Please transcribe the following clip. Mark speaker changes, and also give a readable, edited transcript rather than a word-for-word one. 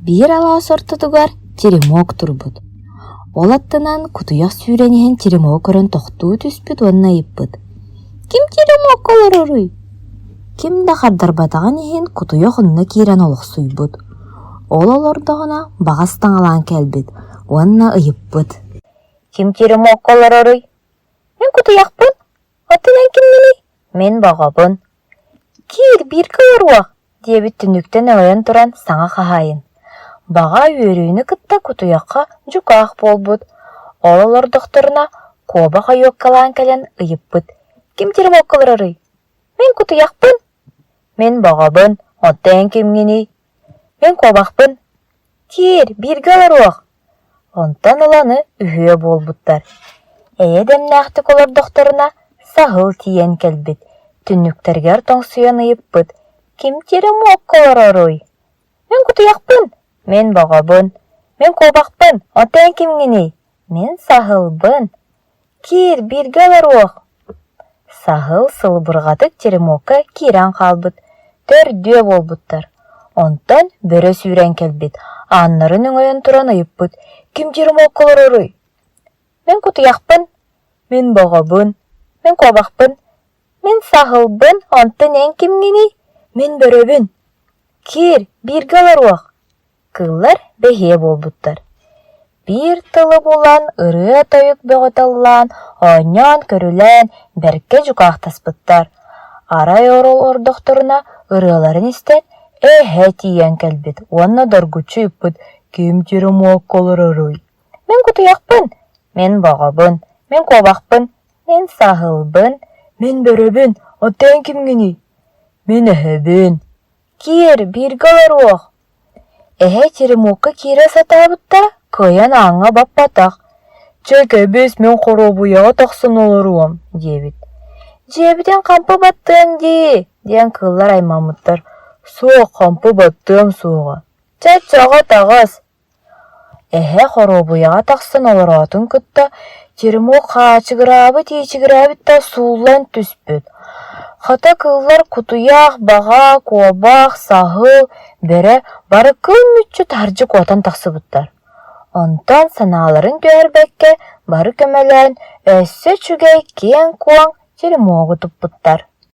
Speaker 1: бир ала сортутугар теремок турбут. Ол аттынан кутуяк сүүренихин теремок көрөн тохтуу түспүт онна иппыт. Ким теремок олар оруй? Ким да хардарбатаган ихин кутуяк онна кирен олохсуйбут. Ол олордоғына бағастан алан кәлбет, онна ыйыппыт.
Speaker 2: Ким теремок олар оруй? Мен кутуякпын, отынан киммени? Мен бағабын. Кир бир кылыруақ, дебит түнүктен өйен туран саңа хахайын. Баға үйөрүүнү кытта кутуякка жукаах болбут. Ололор докторуна коба хайоккалаан кэлен ыйыппыт. Ким теремок олар оруй? Мен кутуякпын. Мен бағабын, оттан киммени? Мен кобақпын. Кир бирге оларуақ. Онтан оланы үйе болбуттар. Демнәхтік олар докторуна сағыл тиен кәлбет. Түннүктергер тоңсуян ыйыппыт. Ким теремок олар оруй? Мен кутуякпын. Мен бағабын. Мен кобақпын. Оттан кимгени? Мен сағылбын. Кир бирге оларуақ. Сағыл сылбырғатык теремокка киран қалбыт. Төрдө болбуттар. Онтан бөрө сүүрен келбит. Аннарын өңөйөн туран ыйыппыт. Ким теремок олар оруй? Мен кутуякпын. Мен бағабын. Мен кобақпын. Мен сағылбын. Онтан эн кимгени? Мен бөрөбүн. Кир бирге оларуақ. Кыллар бехе болбуттар. Бир тылы болан, ырыа тойук бөгөталлан, онян көрүлен, берке жукаахтаспыттар. Арай орол докторуна ырыаларын истен, тиен кэлбит, онна доргучу иппыт. Ким теремок олар оруй? Мен кутуякпын. Мен бағабын. Мен кобақпын. Мен сағылбын. Мен бөрөбүн. Оттан кимгени? Мен эхебин. Кир бирге оларуақ. Теремокка кире сатабытта, көйен аңа баппатақ. Чеке бес мен хоробуяға тақсын оларуам, дебит. Жебиден кампы баттым ден кыллар аймамыттар. Суға кампы баттым суға. Чачаға тағыз. Хоробуяға тақсын оларатын күтті, теремок қачығырабы тейчігірабытта суулан түспіт. Хата кыллар кутуяк, баға, кобақ, сағыл, бәрі бары кыл мүтчі таржы қотан тақсыбыттар. Онтан саналарын көрбәкке бары көмелен өссі чүгей кен куан теремогы тұппыттар.